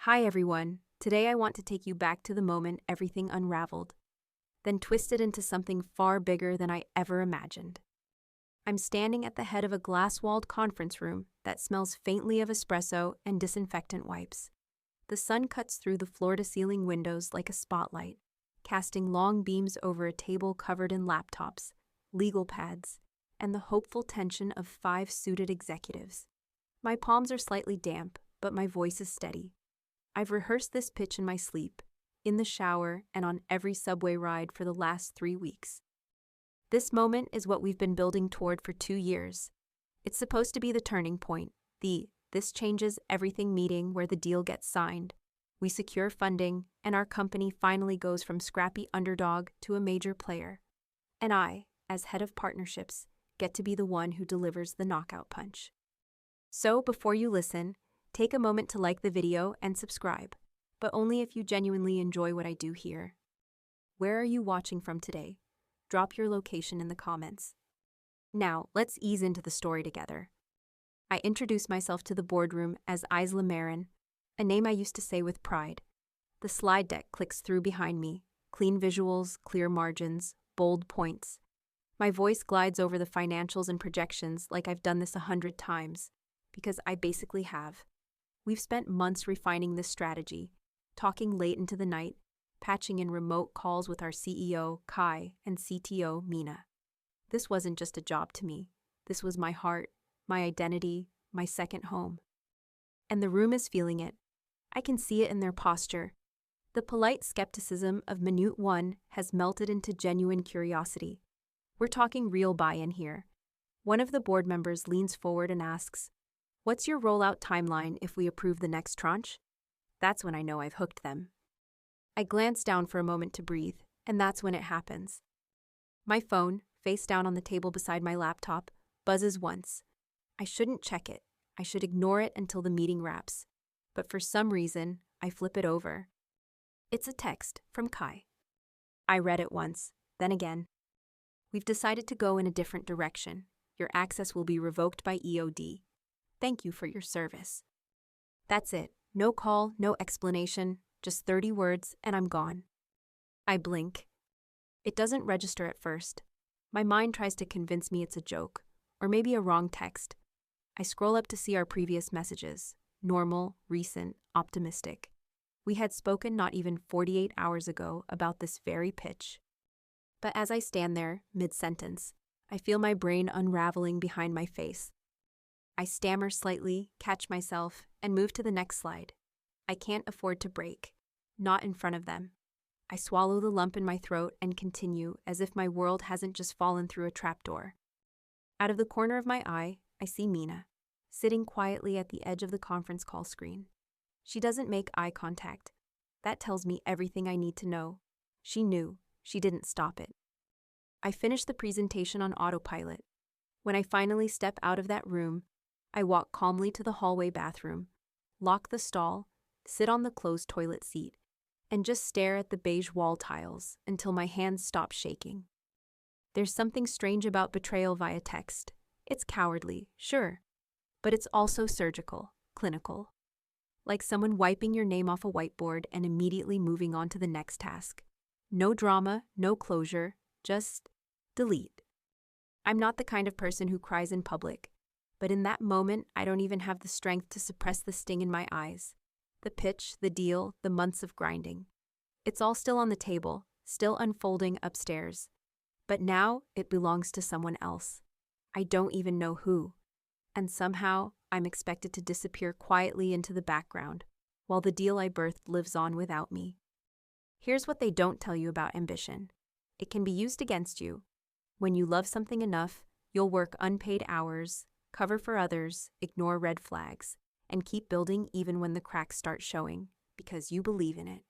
Hi everyone, today I want to take you back to the moment everything unraveled, then twisted into something far bigger than I ever imagined. I'm standing at the head of a glass-walled conference room that smells faintly of espresso and disinfectant wipes. The sun cuts through the floor-to-ceiling windows like a spotlight, casting long beams over a table covered in laptops, legal pads, and the hopeful tension of 5 suited executives. My palms are slightly damp, but my voice is steady. I've rehearsed this pitch in my sleep, in the shower, and on every subway ride for the last 3 weeks. This moment is what we've been building toward for 2 years. It's supposed to be the turning point, the "this changes everything" meeting where the deal gets signed. We secure funding, and our company finally goes from scrappy underdog to a major player. And I, as head of partnerships, get to be the one who delivers the knockout punch. So, before you listen, take a moment to like the video and subscribe, but only if you genuinely enjoy what I do here. Where are you watching from today? Drop your location in the comments. Now, let's ease into the story together. I introduce myself to the boardroom as Isla Marin, a name I used to say with pride. The slide deck clicks through behind me, clean visuals, clear margins, bold points. My voice glides over the financials and projections like I've done this 100 times, because I basically have. We've spent months refining this strategy, talking late into the night, patching in remote calls with our CEO, Kai, and CTO, Mina. This wasn't just a job to me. This was my heart, my identity, my second home. And the room is feeling it. I can see it in their posture. The polite skepticism of Minute 1 has melted into genuine curiosity. We're talking real buy-in here. One of the board members leans forward and asks, "What's your rollout timeline if we approve the next tranche?" That's when I know I've hooked them. I glance down for a moment to breathe, and that's when it happens. My phone, face down on the table beside my laptop, buzzes once. I shouldn't check it. I should ignore it until the meeting wraps. But for some reason, I flip it over. It's a text from Kai. I read it once, then again. "We've decided to go in a different direction. Your access will be revoked by EOD. Thank you for your service." That's it. No call, no explanation, just 30 words, and I'm gone. I blink. It doesn't register at first. My mind tries to convince me it's a joke, or maybe a wrong text. I scroll up to see our previous messages. Normal, recent, optimistic. We had spoken not even 48 hours ago about this very pitch. But as I stand there, mid-sentence, I feel my brain unraveling behind my face. I stammer slightly, catch myself, and move to the next slide. I can't afford to break. Not in front of them. I swallow the lump in my throat and continue as if my world hasn't just fallen through a trapdoor. Out of the corner of my eye, I see Mina, sitting quietly at the edge of the conference call screen. She doesn't make eye contact. That tells me everything I need to know. She knew. She didn't stop it. I finish the presentation on autopilot. When I finally step out of that room, I walk calmly to the hallway bathroom, lock the stall, sit on the closed toilet seat, and just stare at the beige wall tiles until my hands stop shaking. There's something strange about betrayal via text. It's cowardly, sure, but it's also surgical, clinical. Like someone wiping your name off a whiteboard and immediately moving on to the next task. No drama, no closure, just delete. I'm not the kind of person who cries in public. But in that moment, I don't even have the strength to suppress the sting in my eyes. The pitch, the deal, the months of grinding. It's all still on the table, still unfolding upstairs. But now, it belongs to someone else. I don't even know who. And somehow, I'm expected to disappear quietly into the background, while the deal I birthed lives on without me. Here's what they don't tell you about ambition. It can be used against you. When you love something enough, you'll work unpaid hours, cover for others, ignore red flags, and keep building even when the cracks start showing, because you believe in it.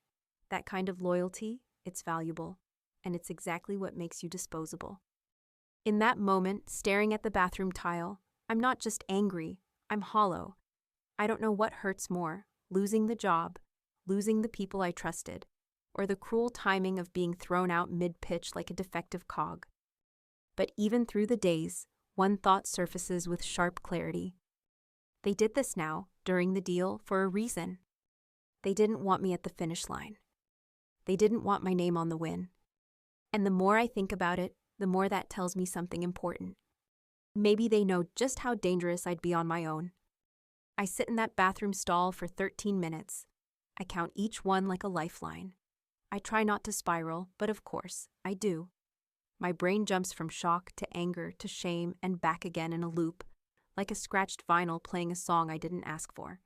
That kind of loyalty, it's valuable, and it's exactly what makes you disposable. In that moment, staring at the bathroom tile, I'm not just angry, I'm hollow. I don't know what hurts more, losing the job, losing the people I trusted, or the cruel timing of being thrown out mid-pitch like a defective cog. But even through the days, one thought surfaces with sharp clarity. They did this now, during the deal, for a reason. They didn't want me at the finish line. They didn't want my name on the win. And the more I think about it, the more that tells me something important. Maybe they know just how dangerous I'd be on my own. I sit in that bathroom stall for 13 minutes. I count each one like a lifeline. I try not to spiral, but of course, I do. My brain jumps from shock to anger to shame and back again in a loop, like a scratched vinyl playing a song I didn't ask for.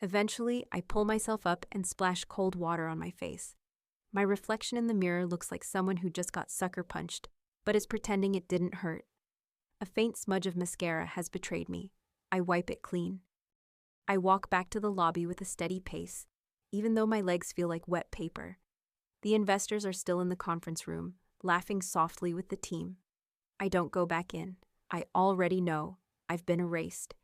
Eventually, I pull myself up and splash cold water on my face. My reflection in the mirror looks like someone who just got sucker punched, but is pretending it didn't hurt. A faint smudge of mascara has betrayed me. I wipe it clean. I walk back to the lobby with a steady pace, even though my legs feel like wet paper. The investors are still in the conference room, laughing softly with the team. I don't go back in. I already know. I've been erased.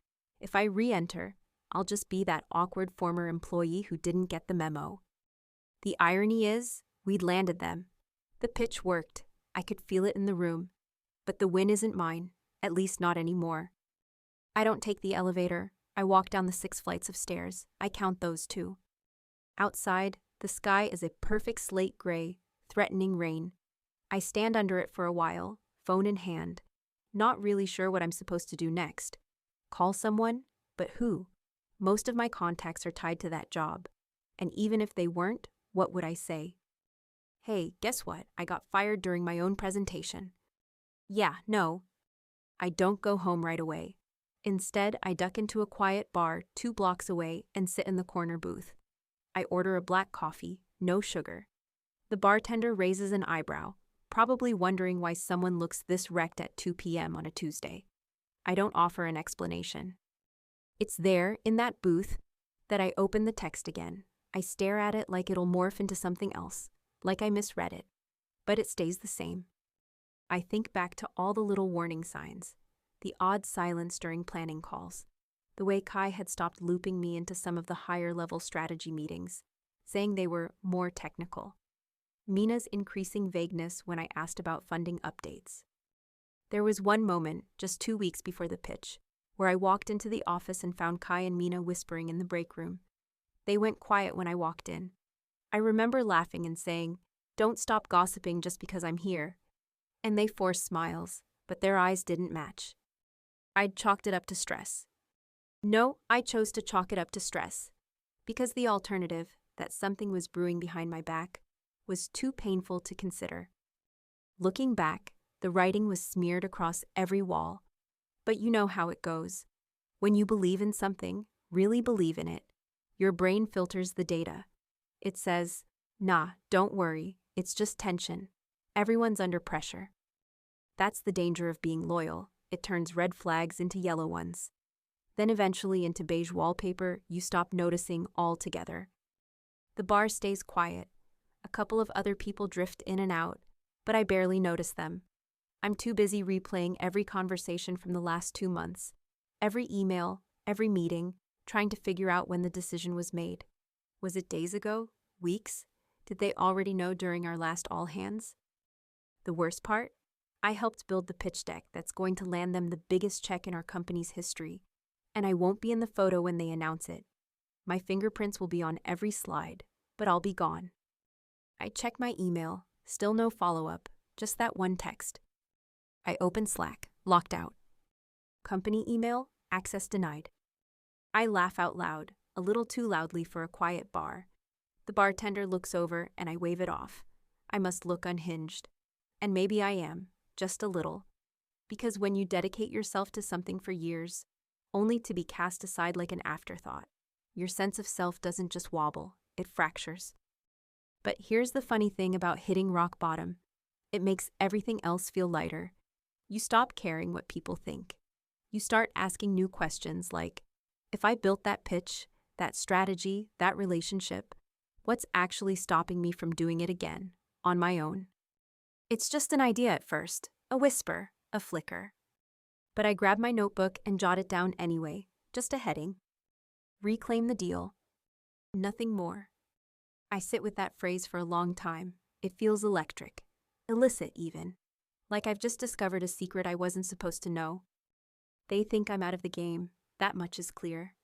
If I re-enter, I'll just be that awkward former employee who didn't get the memo. The irony is, we'd landed them. The pitch worked. I could feel it in the room. But the win isn't mine, at least not anymore. I don't take the elevator. I walk down the 6 flights of stairs. I count those too. Outside, the sky is a perfect slate gray, threatening rain. I stand under it for a while, phone in hand, not really sure what I'm supposed to do next. Call someone? But who? Most of my contacts are tied to that job. And even if they weren't, what would I say? Hey, guess what? I got fired during my own presentation. Yeah, no. I don't go home right away. Instead, I duck into a quiet bar 2 blocks away and sit in the corner booth. I order a black coffee, no sugar. The bartender raises an eyebrow, probably wondering why someone looks this wrecked at 2 p.m. on a Tuesday. I don't offer an explanation. It's there, in that booth, that I open the text again. I stare at it like it'll morph into something else, like I misread it. But it stays the same. I think back to all the little warning signs, the odd silence during planning calls, the way Kai had stopped looping me into some of the higher-level strategy meetings, saying they were more technical. Mina's increasing vagueness when I asked about funding updates. There was one moment, just 2 weeks before the pitch, where I walked into the office and found Kai and Mina whispering in the break room. They went quiet when I walked in. I remember laughing and saying, "Don't stop gossiping just because I'm here." And they forced smiles, but their eyes didn't match. I'd chalked it up to stress. No, I chose to chalk it up to stress, because the alternative, that something was brewing behind my back, was too painful to consider. Looking back, the writing was smeared across every wall. But you know how it goes. When you believe in something, really believe in it, your brain filters the data. It says, "Nah, don't worry, it's just tension. Everyone's under pressure." That's the danger of being loyal. It turns red flags into yellow ones. Then eventually into beige wallpaper you stop noticing altogether. The bar stays quiet. A couple of other people drift in and out, but I barely notice them. I'm too busy replaying every conversation from the last 2 months, every email, every meeting, trying to figure out when the decision was made. Was it days ago? Weeks? Did they already know during our last all-hands? The worst part? I helped build the pitch deck that's going to land them the biggest check in our company's history, and I won't be in the photo when they announce it. My fingerprints will be on every slide, but I'll be gone. I check my email, still no follow-up, just that one text. I open Slack, locked out. Company email, access denied. I laugh out loud, a little too loudly for a quiet bar. The bartender looks over and I wave it off. I must look unhinged. And maybe I am, just a little. Because when you dedicate yourself to something for years, only to be cast aside like an afterthought, your sense of self doesn't just wobble, it fractures. But here's the funny thing about hitting rock bottom. It makes everything else feel lighter. You stop caring what people think. You start asking new questions like, if I built that pitch, that strategy, that relationship, what's actually stopping me from doing it again, on my own? It's just an idea at first, a whisper, a flicker. But I grab my notebook and jot it down anyway, just a heading. Reclaim the deal. Nothing more. I sit with that phrase for a long time. It feels electric, illicit even, like I've just discovered a secret I wasn't supposed to know. They think I'm out of the game, that much is clear.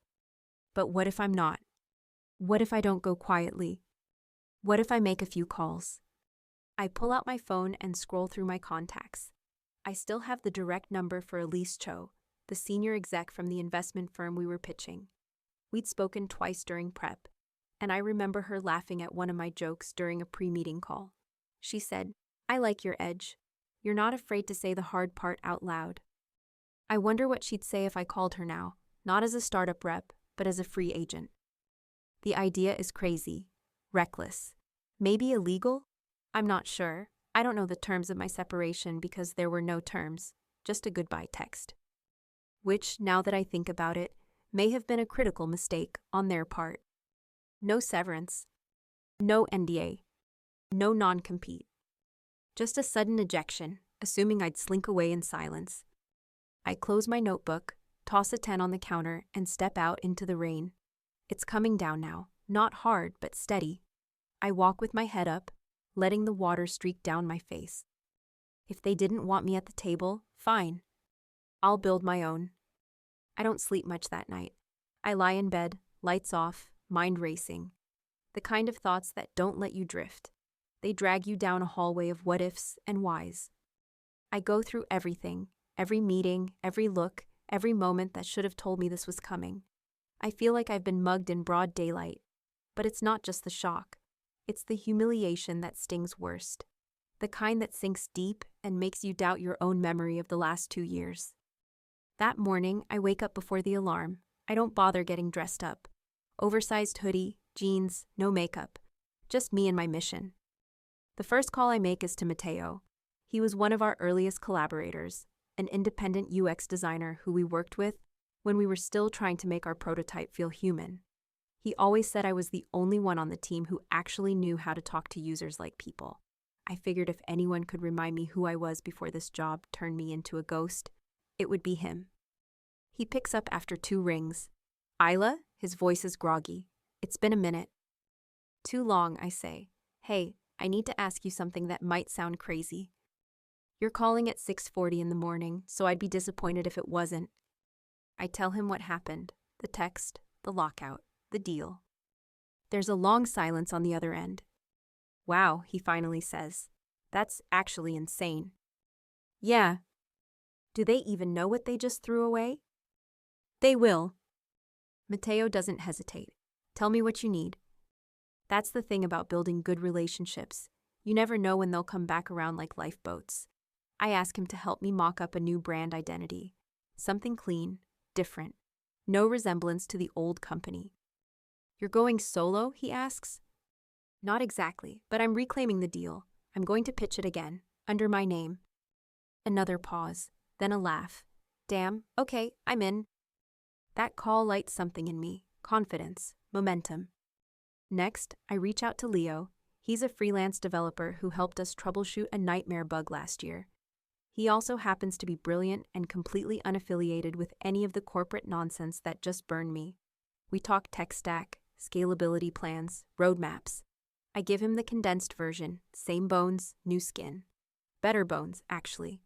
But what if I'm not? What if I don't go quietly? What if I make a few calls? I pull out my phone and scroll through my contacts. I still have the direct number for Elise Cho, the senior exec from the investment firm we were pitching. We'd spoken twice during prep, and I remember her laughing at one of my jokes during a pre-meeting call. She said, "I like your edge. You're not afraid to say the hard part out loud." I wonder what she'd say if I called her now, not as a startup rep, but as a free agent. The idea is crazy, reckless, maybe illegal? I'm not sure. I don't know the terms of my separation because there were no terms, just a goodbye text. Which, now that I think about it, may have been a critical mistake on their part. No severance, no NDA, no non-compete. Just a sudden ejection, assuming I'd slink away in silence. I close my notebook, toss a 10 on the counter, and step out into the rain. It's coming down now, not hard but steady. I walk with my head up, letting the water streak down my face. If they didn't want me at the table, fine. I'll build my own. I don't sleep much that night. I lie in bed, lights off, mind racing. The kind of thoughts that don't let you drift. They drag you down a hallway of what-ifs and whys. I go through everything, every meeting, every look, every moment that should have told me this was coming. I feel like I've been mugged in broad daylight. But it's not just the shock. It's the humiliation that stings worst. The kind that sinks deep and makes you doubt your own memory of the last 2 years. That morning, I wake up before the alarm. I don't bother getting dressed up. Oversized hoodie, jeans, no makeup. Just me and my mission. The first call I make is to Mateo. He was one of our earliest collaborators, an independent UX designer who we worked with when we were still trying to make our prototype feel human. He always said I was the only one on the team who actually knew how to talk to users like people. I figured if anyone could remind me who I was before this job turned me into a ghost, it would be him. He picks up after 2 rings. "Isla?" His voice is groggy. "It's been a minute." "Too long," I say. "Hey, I need to ask you something that might sound crazy. You're calling at 6:40 in the morning, so I'd be disappointed if it wasn't." I tell him what happened, the text, the lockout, the deal. There's a long silence on the other end. "Wow," he finally says. "That's actually insane." "Yeah." "Do they even know what they just threw away?" "They will." Mateo doesn't hesitate. "Tell me what you need." That's the thing about building good relationships. You never know when they'll come back around like lifeboats. I ask him to help me mock up a new brand identity. Something clean, different. No resemblance to the old company. "You're going solo?" he asks. "Not exactly, but I'm reclaiming the deal. I'm going to pitch it again, under my name." Another pause, then a laugh. "Damn, okay, I'm in." That call lights something in me, confidence, momentum. Next, I reach out to Leo. He's a freelance developer who helped us troubleshoot a nightmare bug last year. He also happens to be brilliant and completely unaffiliated with any of the corporate nonsense that just burned me. We talk tech stack, scalability plans, roadmaps. I give him the condensed version, same bones, new skin. Better bones, actually.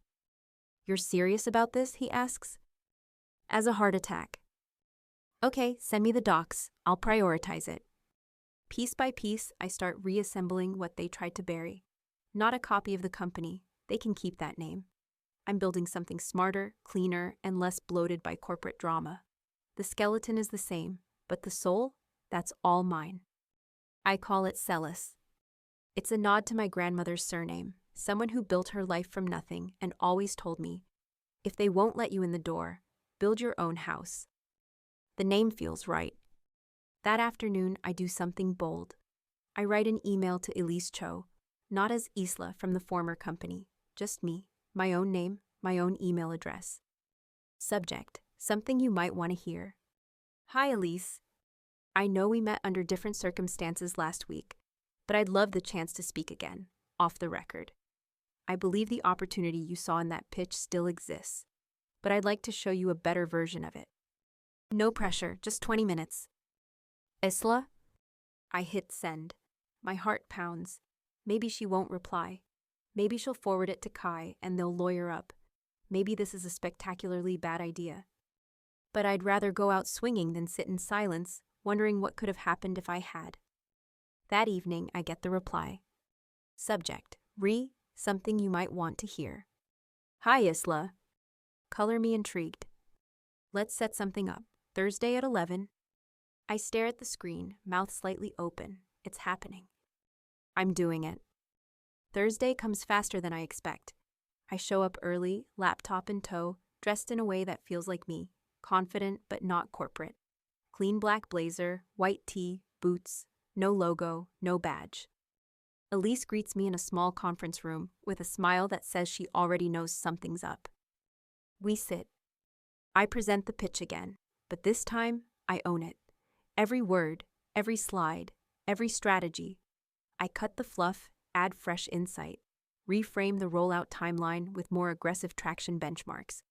"You're serious about this?" he asks. "As a heart attack." "Okay, send me the docs. I'll prioritize it." Piece by piece, I start reassembling what they tried to bury. Not a copy of the company. They can keep that name. I'm building something smarter, cleaner, and less bloated by corporate drama. The skeleton is the same, but the soul? That's all mine. I call it Celis. It's a nod to my grandmother's surname, someone who built her life from nothing and always told me, if they won't let you in the door, build your own house. The name feels right. That afternoon, I do something bold. I write an email to Elise Cho, not as Isla from the former company, just me, my own name, my own email address. Subject, something you might want to hear. Hi, Elise. I know we met under different circumstances last week, but I'd love the chance to speak again, off the record. I believe the opportunity you saw in that pitch still exists, but I'd like to show you a better version of it. No pressure, just 20 minutes. Isla? I hit send. My heart pounds. Maybe she won't reply. Maybe she'll forward it to Kai and they'll lawyer up. Maybe this is a spectacularly bad idea. But I'd rather go out swinging than sit in silence, wondering what could have happened if I had. That evening, I get the reply. Subject: something you might want to hear. Hi, Isla. Color me intrigued. Let's set something up. Thursday at 11. I stare at the screen, mouth slightly open. It's happening. I'm doing it. Thursday comes faster than I expect. I show up early, laptop in tow, dressed in a way that feels like me, confident but not corporate. Clean black blazer, white tee, boots, no logo, no badge. Elise greets me in a small conference room with a smile that says she already knows something's up. We sit. I present the pitch again, but this time I own it. Every word, every slide, every strategy. I cut the fluff, add fresh insight, reframe the rollout timeline with more aggressive traction benchmarks.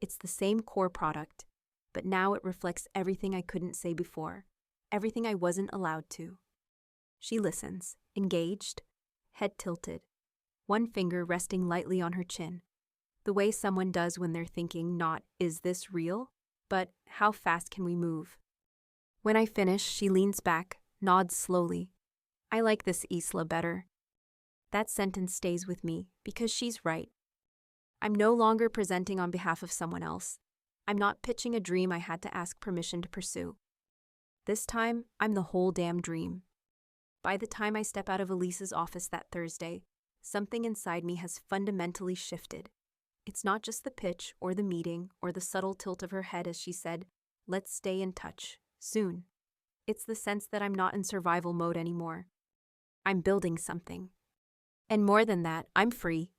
It's the same core product, but now it reflects everything I couldn't say before, everything I wasn't allowed to. She listens, engaged, head tilted, one finger resting lightly on her chin, the way someone does when they're thinking not, is this real, but how fast can we move? When I finish, she leans back, nods slowly. I like this Isla better. That sentence stays with me because she's right. I'm no longer presenting on behalf of someone else. I'm not pitching a dream I had to ask permission to pursue. This time, I'm the whole damn dream. By the time I step out of Elise's office that Thursday, something inside me has fundamentally shifted. It's not just the pitch or the meeting or the subtle tilt of her head as she said, "Let's stay in touch, soon." It's the sense that I'm not in survival mode anymore. I'm building something. And more than that, I'm free.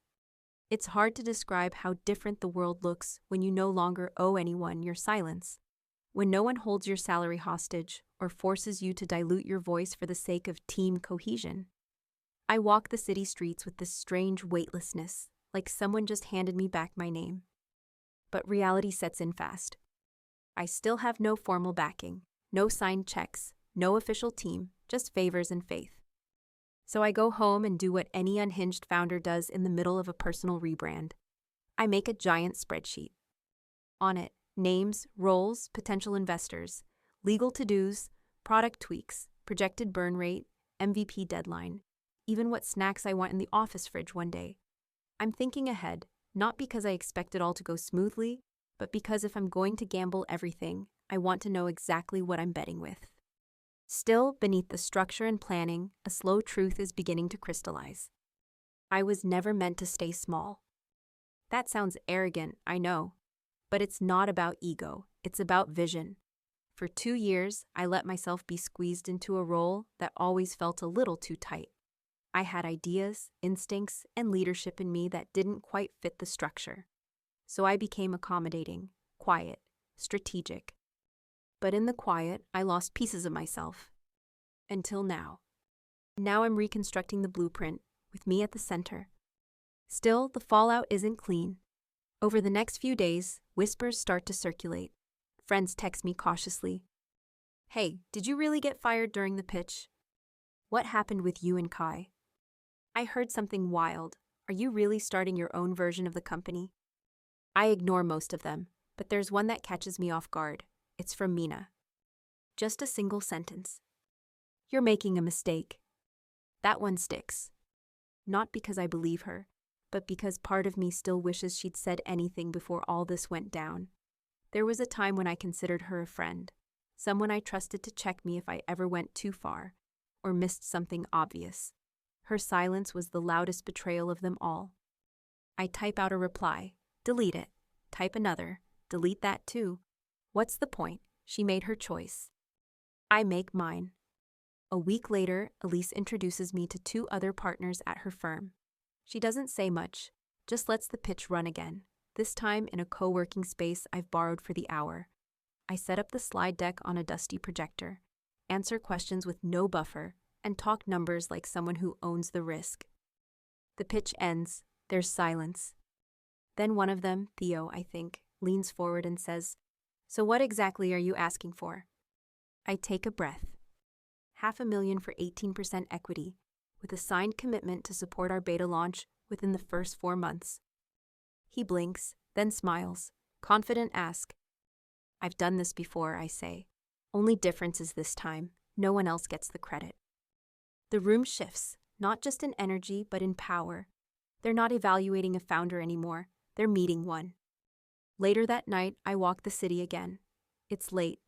It's hard to describe how different the world looks when you no longer owe anyone your silence, when no one holds your salary hostage or forces you to dilute your voice for the sake of team cohesion. I walk the city streets with this strange weightlessness, like someone just handed me back my name. But reality sets in fast. I still have no formal backing, no signed checks, no official team, just favors and faith. So I go home and do what any unhinged founder does in the middle of a personal rebrand. I make a giant spreadsheet. On it, names, roles, potential investors, legal to-dos, product tweaks, projected burn rate, MVP deadline, even what snacks I want in the office fridge one day. I'm thinking ahead, not because I expect it all to go smoothly, but because if I'm going to gamble everything, I want to know exactly what I'm betting with. Still, beneath the structure and planning, a slow truth is beginning to crystallize. I was never meant to stay small. That sounds arrogant, I know, but it's not about ego, it's about vision. For 2 years, I let myself be squeezed into a role that always felt a little too tight. I had ideas, instincts, and leadership in me that didn't quite fit the structure. So I became accommodating, quiet, strategic. But in the quiet, I lost pieces of myself. Until now. Now I'm reconstructing the blueprint, with me at the center. Still, the fallout isn't clean. Over the next few days, whispers start to circulate. Friends text me cautiously. "Hey, did you really get fired during the pitch? What happened with you and Kai? I heard something wild. Are you really starting your own version of the company?" I ignore most of them, but there's one that catches me off guard. It's from Mina. Just a single sentence. "You're making a mistake." That one sticks. Not because I believe her, but because part of me still wishes she'd said anything before all this went down. There was a time when I considered her a friend, someone I trusted to check me if I ever went too far or missed something obvious. Her silence was the loudest betrayal of them all. I type out a reply, delete it, type another, delete that too. What's the point? She made her choice. I make mine. A week later, Elise introduces me to 2 other partners at her firm. She doesn't say much, just lets the pitch run again, this time in a co-working space I've borrowed for the hour. I set up the slide deck on a dusty projector, answer questions with no buffer, and talk numbers like someone who owns the risk. The pitch ends, there's silence. Then one of them, Theo, I think, leans forward and says, "So what exactly are you asking for?" I take a breath. $500,000 for 18% equity, with a signed commitment to support our beta launch within the first 4 months. He blinks, then smiles. Confident ask. "I've done this before," I say. Only difference is this time, no one else gets the credit. The room shifts, not just in energy, but in power. They're not evaluating a founder anymore, they're meeting one. Later that night, I walk the city again. It's late.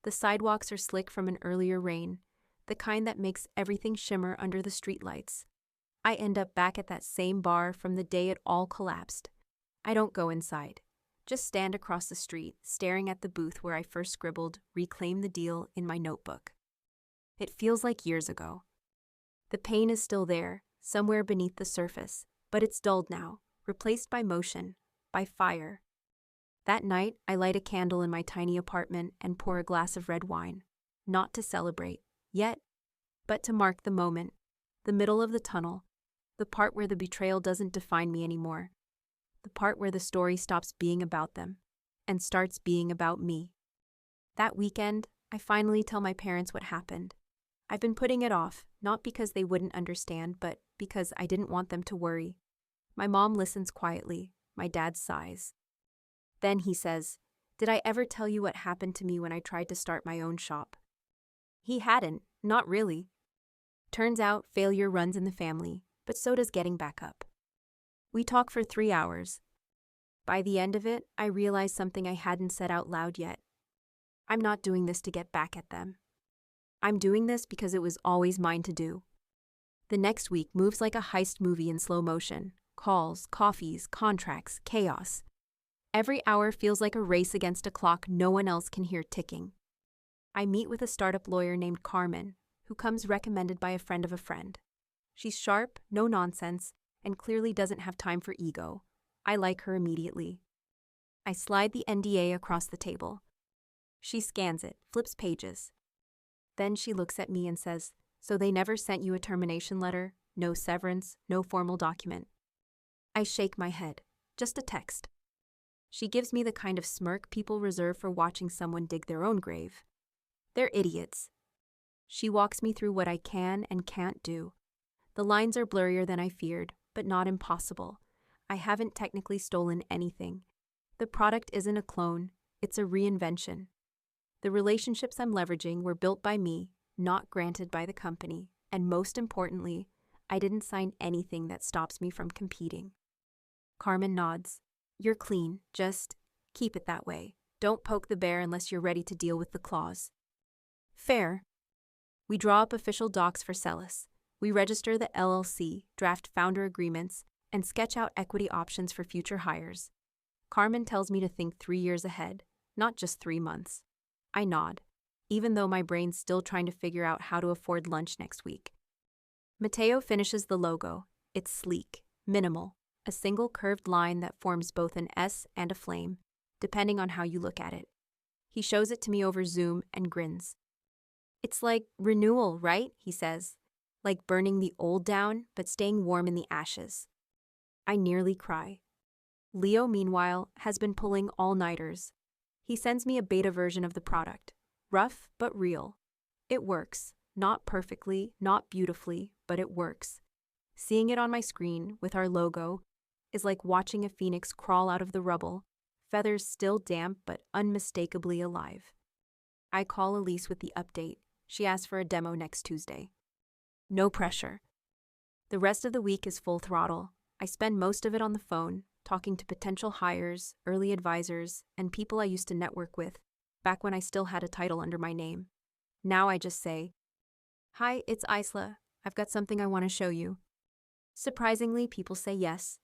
The sidewalks are slick from an earlier rain, the kind that makes everything shimmer under the streetlights. I end up back at that same bar from the day it all collapsed. I don't go inside. Just stand across the street, staring at the booth where I first scribbled "Reclaim the Deal" in my notebook. It feels like years ago. The pain is still there, somewhere beneath the surface, but it's dulled now, replaced by motion, by fire. That night, I light a candle in my tiny apartment and pour a glass of red wine. Not to celebrate, yet, but to mark the moment, the middle of the tunnel, the part where the betrayal doesn't define me anymore, the part where the story stops being about them and starts being about me. That weekend, I finally tell my parents what happened. I've been putting it off, not because they wouldn't understand, but because I didn't want them to worry. My mom listens quietly, my dad sighs. Then he says, "Did I ever tell you what happened to me when I tried to start my own shop?" He hadn't, not really. Turns out failure runs in the family, but so does getting back up. We talk for 3 hours. By the end of it, I realize something I hadn't said out loud yet. I'm not doing this to get back at them. I'm doing this because it was always mine to do. The next week moves like a heist movie in slow motion. Calls, coffees, contracts, chaos. Every hour feels like a race against a clock no one else can hear ticking. I meet with a startup lawyer named Carmen, who comes recommended by a friend of a friend. She's sharp, no nonsense, and clearly doesn't have time for ego. I like her immediately. I slide the NDA across the table. She scans it, flips pages. Then she looks at me and says, "So they never sent you a termination letter? No severance, no formal document?" I shake my head. Just a text. She gives me the kind of smirk people reserve for watching someone dig their own grave. They're idiots. She walks me through what I can and can't do. The lines are blurrier than I feared, but not impossible. I haven't technically stolen anything. The product isn't a clone, it's a reinvention. The relationships I'm leveraging were built by me, not granted by the company, and most importantly, I didn't sign anything that stops me from competing. Carmen nods. "You're clean, just keep it that way. Don't poke the bear unless you're ready to deal with the claws." Fair. We draw up official docs for Celis. We register the LLC, draft founder agreements, and sketch out equity options for future hires. Carmen tells me to think 3 years ahead, not just 3 months. I nod, even though my brain's still trying to figure out how to afford lunch next week. Mateo finishes the logo. It's sleek, minimal, a single curved line that forms both an S and a flame, depending on how you look at it. He shows it to me over Zoom and grins. "It's like renewal, right?" he says. "Like burning the old down, but staying warm in the ashes." I nearly cry. Leo, meanwhile, has been pulling all-nighters. He sends me a beta version of the product. Rough, but real. It works. Not perfectly, not beautifully, but it works. Seeing it on my screen, with our logo, is like watching a phoenix crawl out of the rubble, feathers still damp but unmistakably alive. I call Elise with the update. She asks for a demo next Tuesday. No pressure. The rest of the week is full throttle. I spend most of it on the phone, talking to potential hires, early advisors, and people I used to network with, back when I still had a title under my name. Now I just say, "Hi, it's Isla. I've got something I want to show you." Surprisingly, people say yes.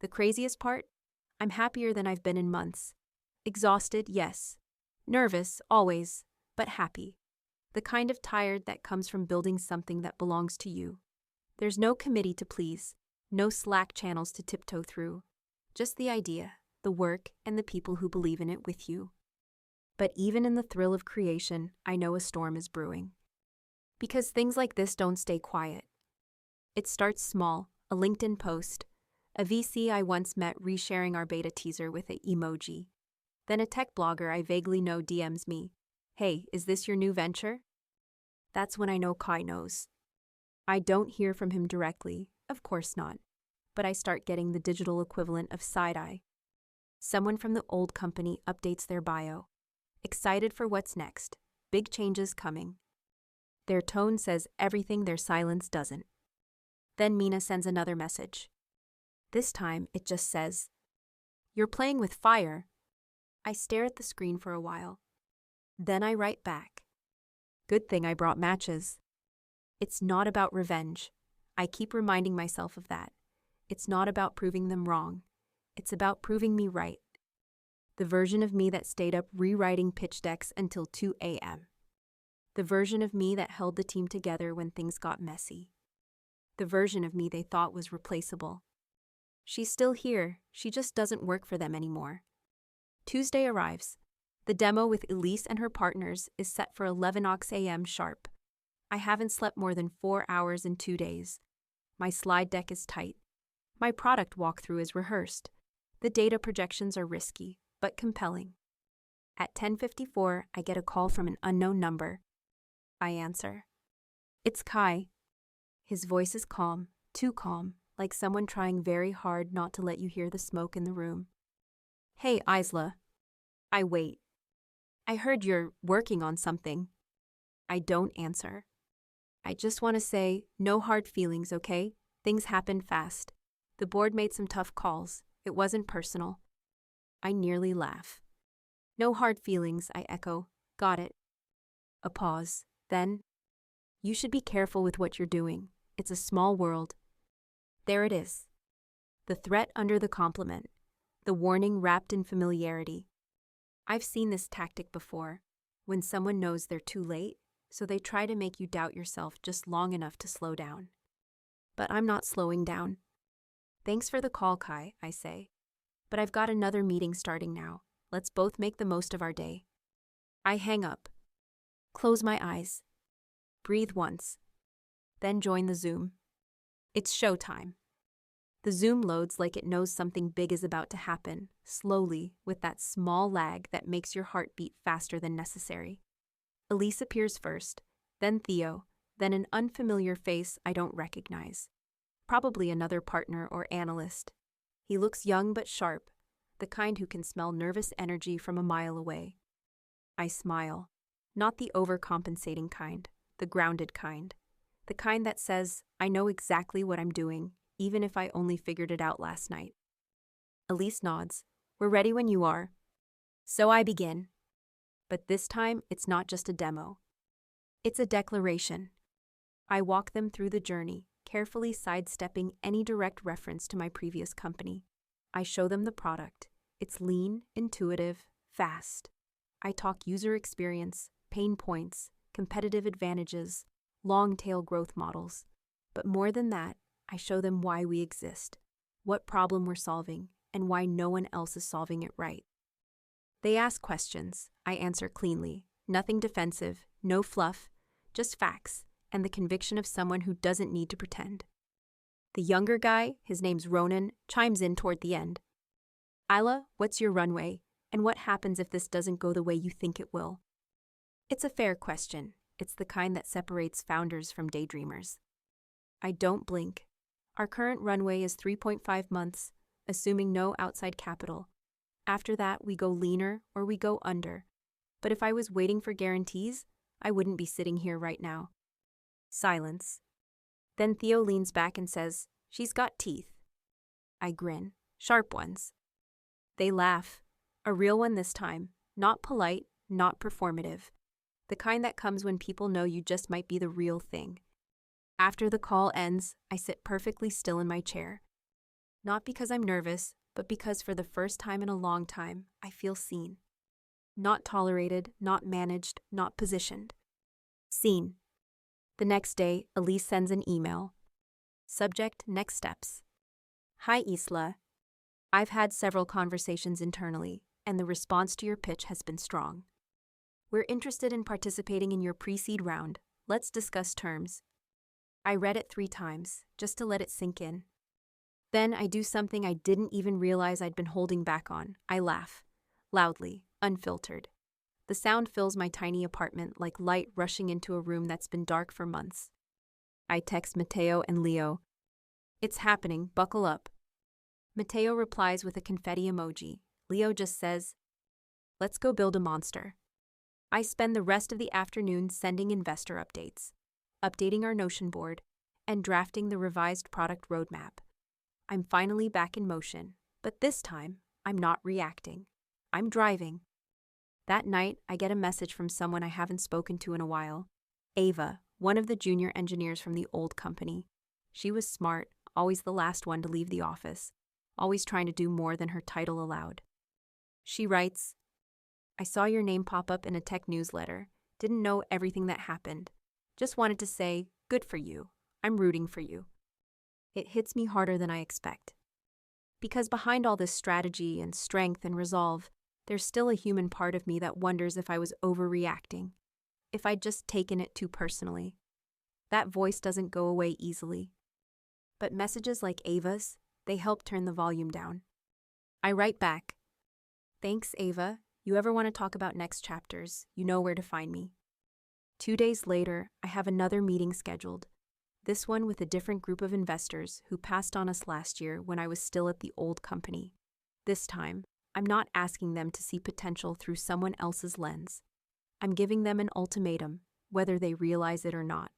The craziest part? I'm happier than I've been in months. Exhausted, yes. Nervous, always, but happy. The kind of tired that comes from building something that belongs to you. There's no committee to please, no Slack channels to tiptoe through. Just the idea, the work, and the people who believe in it with you. But even in the thrill of creation, I know a storm is brewing. Because things like this don't stay quiet. It starts small, a LinkedIn post, a VC I once met resharing our beta teaser with an emoji. Then a tech blogger I vaguely know DMs me, "Hey, is this your new venture?" That's when I know Kai knows. I don't hear from him directly, of course not, but I start getting the digital equivalent of side-eye. Someone from the old company updates their bio. Excited for what's next. big changes coming. Their tone says everything their silence doesn't. Then Mina sends another message. This time, it just says, "You're playing with fire." I stare at the screen for a while. Then I write back. Good thing I brought matches. It's not about revenge. I keep reminding myself of that. It's not about proving them wrong. It's about proving me right. The version of me that stayed up rewriting pitch decks until 2 a.m. The version of me that held the team together when things got messy. The version of me they thought was replaceable. She's still here, she just doesn't work for them anymore. Tuesday arrives. The demo with Elise and her partners is set for 11 a.m. sharp. I haven't slept more than 4 hours in 2 days. My slide deck is tight. My product walkthrough is rehearsed. The data projections are risky, but compelling. At 10:54, I get a call from an unknown number. I answer. It's Kai. His voice is calm, too calm, like someone trying very hard not to let you hear the smoke in the room. Hey, Isla. I wait. I heard you're working on something. I don't answer. I just want to say, no hard feelings, okay? Things happened fast. The board made some tough calls. It wasn't personal. I nearly laugh. No hard feelings, I echo. Got it. A pause. Then, you should be careful with what you're doing. It's a small world. There it is. The threat under the compliment. The warning wrapped in familiarity. I've seen this tactic before, when someone knows they're too late, so they try to make you doubt yourself just long enough to slow down. But I'm not slowing down. Thanks for the call, Kai, I say. But I've got another meeting starting now. Let's both make the most of our day. I hang up. Close my eyes. Breathe once. Then join the Zoom. It's showtime. The Zoom loads like it knows something big is about to happen, slowly, with that small lag that makes your heart beat faster than necessary. Elise appears first, then Theo, then an unfamiliar face I don't recognize. Probably another partner or analyst. He looks young but sharp, the kind who can smell nervous energy from a mile away. I smile. Not the overcompensating kind, the grounded kind. The kind that says, I know exactly what I'm doing, even if I only figured it out last night. Elise nods. We're ready when you are. So I begin. But this time, it's not just a demo. It's a declaration. I walk them through the journey, carefully sidestepping any direct reference to my previous company. I show them the product. It's lean, intuitive, fast. I talk user experience, pain points, competitive advantages, long-tail growth models. But more than that, I show them why we exist, what problem we're solving, and why no one else is solving it right. They ask questions. I answer cleanly. Nothing defensive, no fluff, just facts, and the conviction of someone who doesn't need to pretend. The younger guy, his name's Ronan, chimes in toward the end. Isla, what's your runway, and what happens if this doesn't go the way you think it will? It's a fair question. It's the kind that separates founders from daydreamers. I don't blink. Our current runway is 3.5 months, assuming no outside capital. After that, we go leaner or we go under. But if I was waiting for guarantees, I wouldn't be sitting here right now. Silence. Then Theo leans back and says, She's got teeth. I grin. Sharp ones. They laugh. A real one this time. Not polite, not performative. The kind that comes when people know you just might be the real thing. After the call ends, I sit perfectly still in my chair. Not because I'm nervous, but because for the first time in a long time, I feel seen. Not tolerated, not managed, not positioned. Seen. The next day, Elise sends an email. Subject, next steps. Hi, Isla. I've had several conversations internally, and the response to your pitch has been strong. We're interested in participating in your pre-seed round. Let's discuss terms. I read it 3 times, just to let it sink in. Then I do something I didn't even realize I'd been holding back on. I laugh. Loudly, unfiltered. The sound fills my tiny apartment like light rushing into a room that's been dark for months. I text Matteo and Leo. It's happening, buckle up. Matteo replies with a confetti emoji. Leo just says, Let's go build a monster. I spend the rest of the afternoon sending investor updates, updating our Notion board, and drafting the revised product roadmap. I'm finally back in motion, but this time, I'm not reacting. I'm driving. That night, I get a message from someone I haven't spoken to in a while. Ava, one of the junior engineers from the old company. She was smart, always the last one to leave the office, always trying to do more than her title allowed. She writes, "I saw your name pop up in a tech newsletter. Didn't know everything that happened. Just wanted to say, good for you. I'm rooting for you." It hits me harder than I expect. Because behind all this strategy and strength and resolve, there's still a human part of me that wonders if I was overreacting, if I'd just taken it too personally. That voice doesn't go away easily. But messages like Ava's, they help turn the volume down. I write back, "Thanks, Ava. You ever want to talk about next chapters, you know where to find me." 2 days later, I have another meeting scheduled. This one with a different group of investors who passed on us last year when I was still at the old company. This time, I'm not asking them to see potential through someone else's lens. I'm giving them an ultimatum, whether they realize it or not.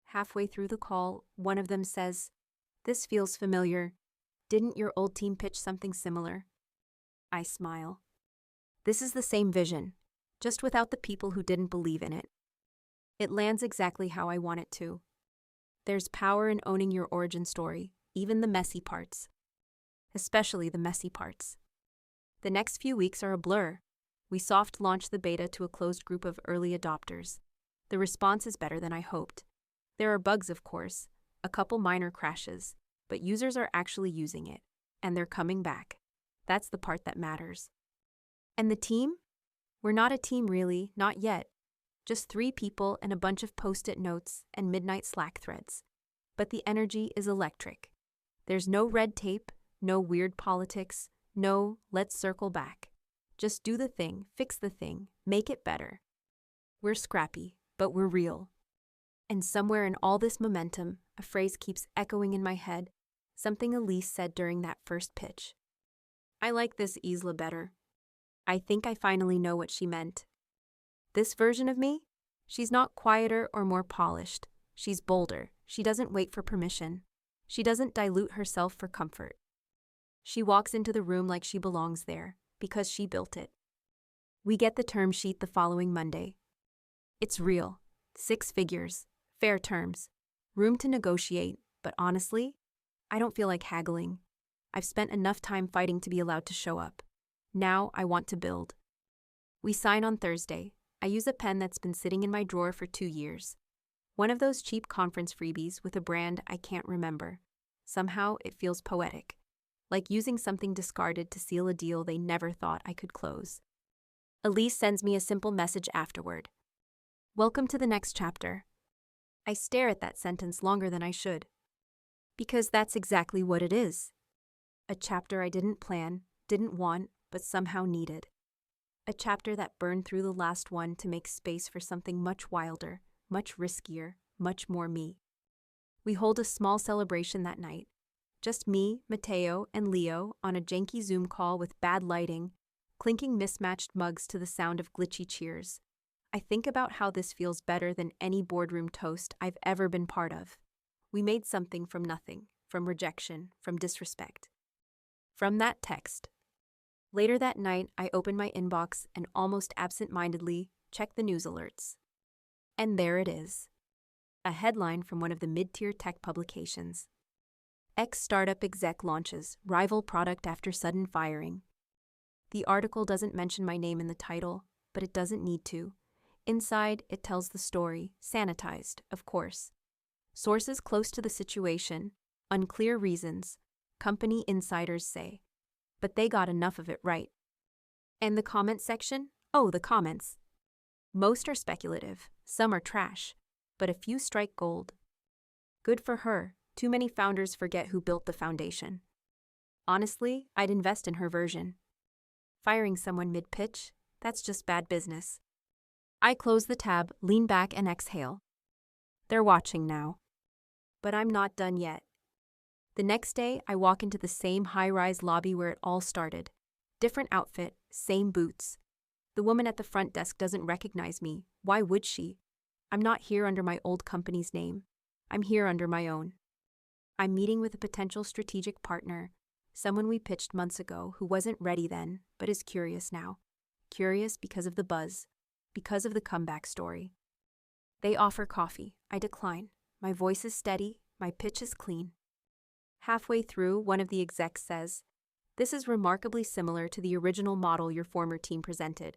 Halfway through the call, one of them says, "This feels familiar. Didn't your old team pitch something similar?" I smile. This is the same vision, just without the people who didn't believe in it. It lands exactly how I want it to. There's power in owning your origin story, even the messy parts. Especially the messy parts. The next few weeks are a blur. We soft launched the beta to a closed group of early adopters. The response is better than I hoped. There are bugs, of course, a couple minor crashes, but users are actually using it, and they're coming back. That's the part that matters. And the team? We're not a team really, not yet. Just 3 people and a bunch of post-it notes and midnight Slack threads. But the energy is electric. There's no red tape, no weird politics, no let's circle back. Just do the thing, fix the thing, make it better. We're scrappy, but we're real. And somewhere in all this momentum, a phrase keeps echoing in my head, something Elise said during that first pitch. I like this Isla better. I think I finally know what she meant. This version of me? She's not quieter or more polished. She's bolder. She doesn't wait for permission. She doesn't dilute herself for comfort. She walks into the room like she belongs there, because she built it. We get the term sheet the following Monday. It's real. 6 figures. Fair terms. Room to negotiate, but honestly, I don't feel like haggling. I've spent enough time fighting to be allowed to show up. Now I want to build. We sign on Thursday. I use a pen that's been sitting in my drawer for 2 years. One of those cheap conference freebies with a brand I can't remember. Somehow it feels poetic, like using something discarded to seal a deal they never thought I could close. Elise sends me a simple message afterward. "Welcome to the next chapter." I stare at that sentence longer than I should. Because that's exactly what it is. A chapter I didn't plan, didn't want, but somehow needed. A chapter that burned through the last one to make space for something much wilder, much riskier, much more me. We hold a small celebration that night. Just me, Mateo, and Leo on a janky Zoom call with bad lighting, clinking mismatched mugs to the sound of glitchy cheers. I think about how this feels better than any boardroom toast I've ever been part of. We made something from nothing, from rejection, from disrespect. From that text. Later that night, I open my inbox and almost absent-mindedly check the news alerts. And there it is. A headline from one of the mid-tier tech publications. Ex-startup exec launches rival product after sudden firing. The article doesn't mention my name in the title, but it doesn't need to. Inside, it tells the story, sanitized, of course. Sources close to the situation, unclear reasons, company insiders say. But they got enough of it right. And the comment section? Oh, the comments. Most are speculative, some are trash, but a few strike gold. Good for her. Too many founders forget who built the foundation. Honestly, I'd invest in her version. Firing someone mid-pitch? That's just bad business. I close the tab, lean back, and exhale. They're watching now. But I'm not done yet. The next day, I walk into the same high-rise lobby where it all started. Different outfit, same boots. The woman at the front desk doesn't recognize me. Why would she? I'm not here under my old company's name. I'm here under my own. I'm meeting with a potential strategic partner, someone we pitched months ago who wasn't ready then, but is curious now. Curious because of the buzz, because of the comeback story. They offer coffee. I decline. My voice is steady. My pitch is clean. Halfway through, one of the execs says, "This is remarkably similar to the original model your former team presented."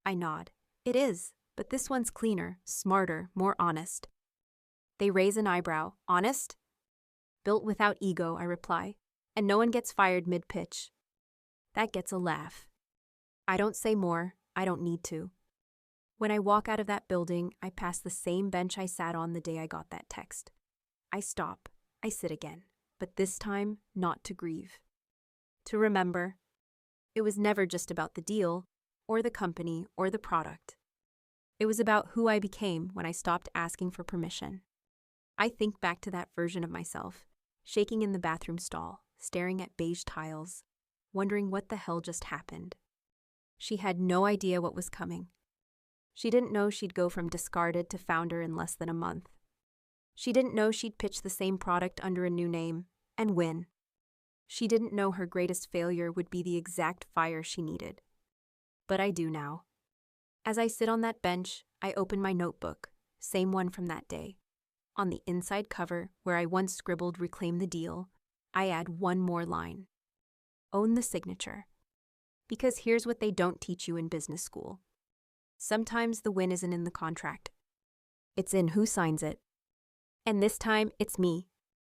I nod. It is, but this one's cleaner, smarter, more honest. They raise an eyebrow. Honest? Built without ego, I reply, and no one gets fired mid-pitch. That gets a laugh. I don't say more. I don't need to. When I walk out of that building, I pass the same bench I sat on the day I got that text. I stop. I sit again, but this time not to grieve. To remember, it was never just about the deal, or the company, or the product. It was about who I became when I stopped asking for permission. I think back to that version of myself, shaking in the bathroom stall, staring at beige tiles, wondering what the hell just happened. She had no idea what was coming. She didn't know she'd go from discarded to founder in less than a month. She didn't know she'd pitch the same product under a new name and win. She didn't know her greatest failure would be the exact fire she needed. But I do now. As I sit on that bench, I open my notebook, same one from that day. On the inside cover, where I once scribbled "Reclaim the deal," I add one more line. Own the signature. Because here's what they don't teach you in business school. Sometimes the win isn't in the contract. It's in who signs it. And this time, it's me.